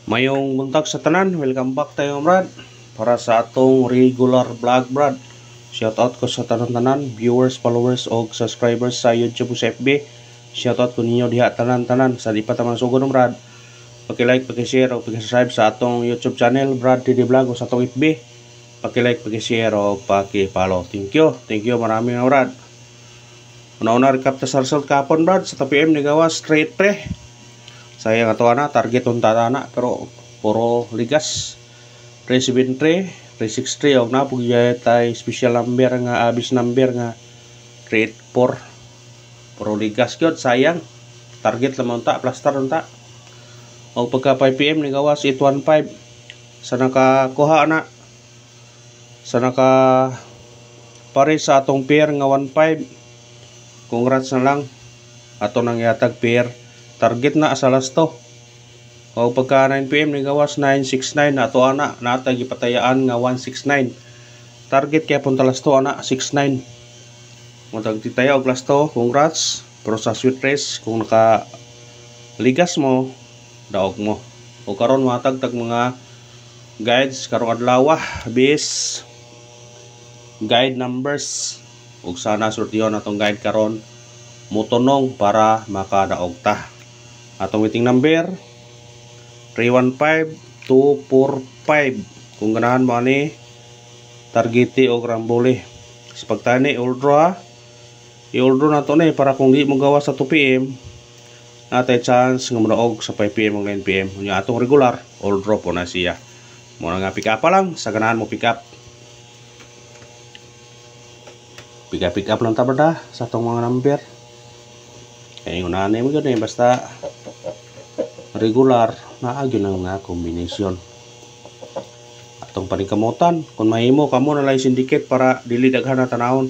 Mayong buntag sa tanan, welcome back tayo Brad para sa atong regular vlog Brad. Shoutout ko sa tanan-tanan, viewers, followers o subscribers sa YouTube sa FB. Shoutout ko ninyo diha tanan-tanan sa di pa tamang sugod Brad. Paki-like, paki-share o paki-subscribe sa atong YouTube channel Brad TD Vlog o sa atong FB. Paki-like, paki-share o paki-follow. Thank you marami nga Brad. Una-una recap ta sa result kapon Brad sa TPM ni gawas straight pre. Saya nga na target unta na pero puro ligas 373 363 og na pugya tay special number nga abis number nga 384 puro ligas gyud sayang target lamang ta plaster unta og pagka 5 pm ni gawas 815 sa nakakuha na sa naka pare sa atong pair nga 15 congrats na lang ato nang yatag pair target na sa lasto o pagka 9 pm ni gawas 969 na to ana natay gipatayaan nga 169 target kaya punta lasto ana 69 mo tagtitaya og lasto congrats pero sa sweet race kung naka ligas mo daog mo o karon matag mga guides karong adlaw bis guide numbers ug sana sortiyon atong guide karon mutunong para makadaog ta. Atong meeting number 315245 kung ganahan mo ani targeti o rambole sa pagtani i-draw na to ni para kung di mo gawa sa 2 pm natay chance nga modaog sa 5 pm o 9 pm unya atong regular all draw po na siya mo nga pick up pa lang sa ganahan mo pick up lang ta ba sa atong mga number kaya yung nanay mo yun basta regular na agyon ang nga kombinasyon atong paningkamutan kung mahimo kamo na lang syndicate para dili daghan na tanawon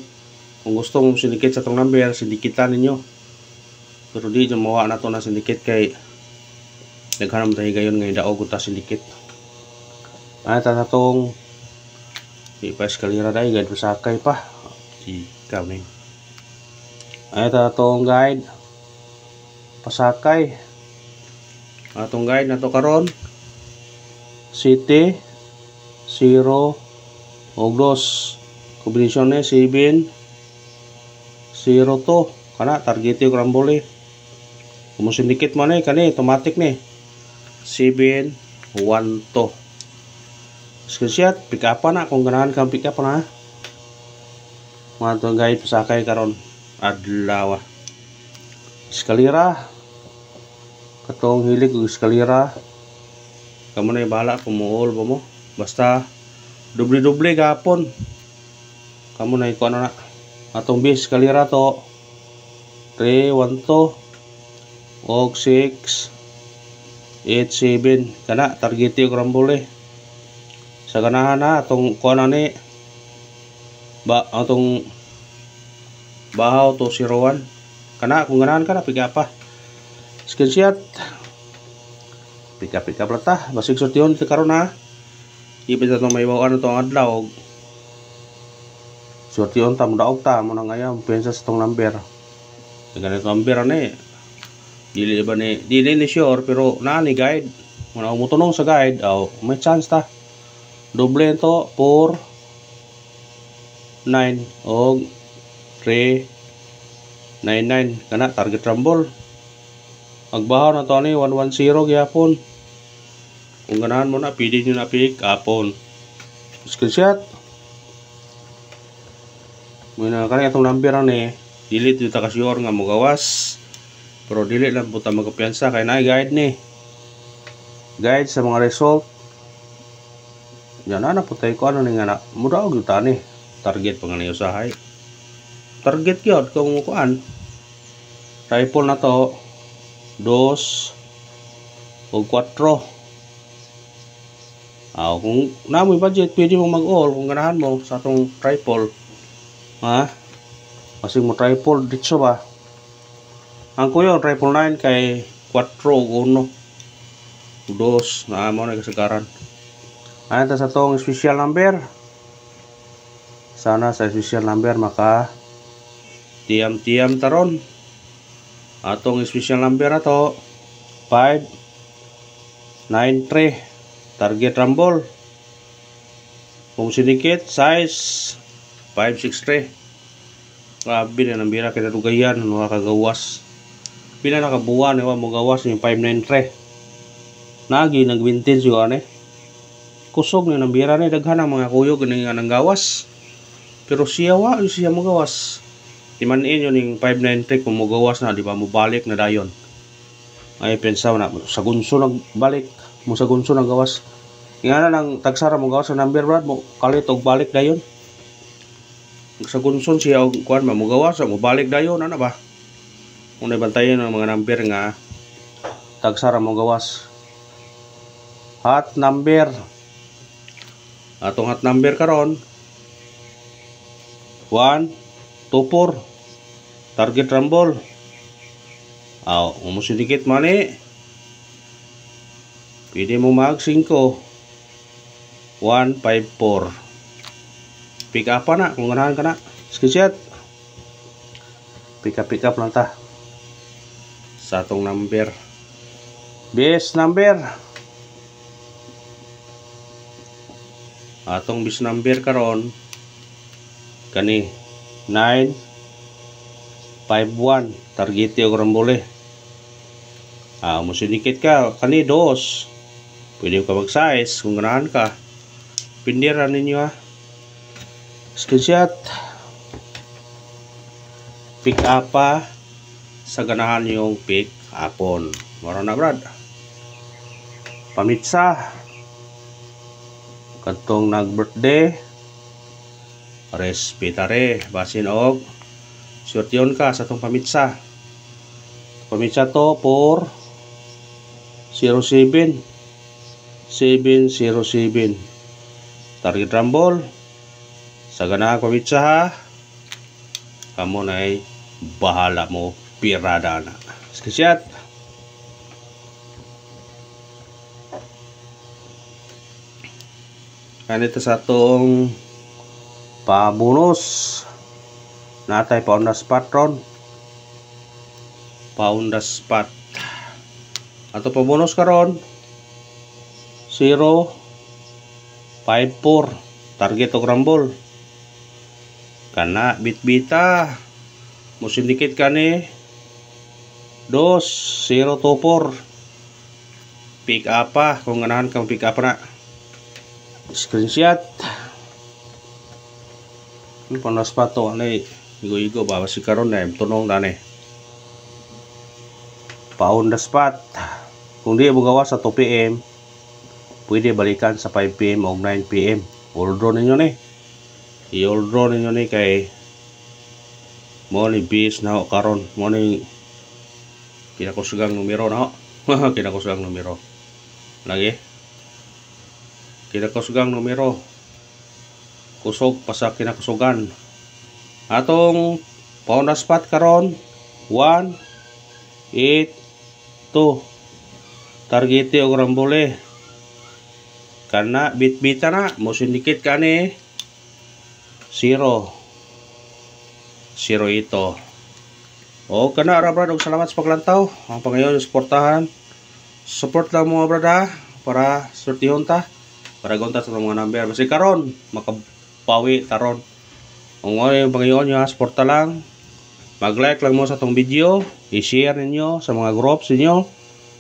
kung gusto mong syndicate sa atong number syndicatean ninyo pero di dyan mawa na to na syndicate kay daghan naman tayo gayon ngayon daog ta syndicate at atong ipa-eskalera dahil guide pasakay pa ikaw na yun at atong guide pasakay atong guide na to karon City 0 og 2 kombinasyon ni 7 0 to kana target yung rambole kung syndicate mo ni kani automatic ni 7 1 to screenshot pick up na kung ganahan kang pick up na mga atong guide pasakay karon adlaw eskalera katong hilig og eskalera kamo na bahala kung muol ba mo basta doble gapon kamo na iko na atong bis eskalera to 3 1 2 og 6 8 7 kana target og rambole sa ganahan na atong kuan ni ba atong bahaw to 01 kana kung ganahan ka na pick up pa screenshot pick up lang ta basig sortiyon ti karon ha ibig na itong may bawaan itong adlaw sortiyon ta mudaog ta mo na ngayon pensa sa itong number ganito number ani dili ba ni dili ni sure pero naa ni guide mo na umutunong sa guide may chance ta doble to 4 9 og 3 99 kana target rumble agbahaw na to ni 110 gyapon kung ganahan mo na pwede nyo na pick upon screenshot muna kani itong number ni dili dito ka sure nga mo gawas pero dili lang puta magkapiyansa kay na guide ni guide sa mga result yan na putay ko ano ni nga na muda og ni target pang ni usahay target gyud kung kuan triple na to 2 o 4 kung namoy budget pwede mong mag-all kung ganahan mo sa atong triple ha kasi mo triple dito ba ang kuyo triple 9 kay 4 o 1 2 na mo na kasagaran ta sa atong special number sana sa special number maka tiam taron atong special number na to 5 9-3 target rumble. Kung sinikit size 5-6-3. Grabe na nambira kinadugayan mga kagawas. Pila nakabuwan ewa mo gawas yung 5-9-3. Nagi nag-vintage yung ane. Kusog na nambira ni daghan ang mga kuyog ni nga nang gawas. Pero siya mo gawas. Timanin yun yung 5-9-3 kung mo gawas na, di ba mo balik na dayon. Ay pensaw na sa gunso nagbalik, mo sa gunso nang gawas. Nga na nang tagsara mo gawas sa number brad mo kalit og balik dayon. Sa gunson siya og kuan mo gawas mo balik dayon ana ba. Unay bantayan ang mga number nga tagsara mo gawas. Hot number. Atong hot number karon 1-2-4 target rumble. Umusidikit mani. Pwede mo mag 5 1-5-4. Pick up na kung ganahan ka na. Screenshot. Pick up lang ta sa atong number. Base number. Atong base number karon kani 9-5-1 target yung rambole. Musidikit ka kani 2. Pwede ka mag size kung ganahan ka. Pindiran ninyo Screenshot. Pick up sa ganahan yung pick upon. Mara na brad. Pamitsa. Kantong nag-birthday. Respetare. Basin og surtion ka sa tong pamitsa. Pamitsa to for 07 707. Target rumble. Sa ganahan pamitsa ha. Kamo na ay bahala mo pirada na. Screenshot. Kanito sa atong pabonus natay pound the spot ron. Pound the spot. Ato pabonus karon 0-5-4 target og rumble. Kana bitbita mo sindikit kani 2-0-4 pick up kung ganahan kang pick up na. Screenshot. Panas pa to anay igo-igo ba si karon na tunong dani. Pound the spot. Kung di mo gawas sa 2 PM pwede balikan sa 5 PM o 9 PM. Order ninyo ni. I-order ninyo ni kay mo ni bis na karon mo ni kinakusugang numero na kinakusugang numero lagi kinakusugang numero kusog pa sa kinakusugan. Atong pound the spot karon 1-8-2 targete og rambole. Kana bitbita na mo sindikit kani 0 ito. O kana ra brad og salamat sa paglantaw. Ang pangayon suportahan. Support lang mo brad ha para sortihon ta. Para gonta sa mga number. Basta karon makapawi taron. Kung ano yung pangayon nyo, suporta lang. Mag-like lang mo sa tong video. I-share ninyo sa mga groups ninyo.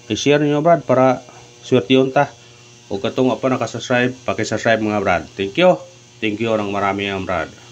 I-share ninyo brad para sortihon ta. O katong apa nakasubscribe, paki-subscribe mga brad. Thank you. Thank you ng marami ang brad.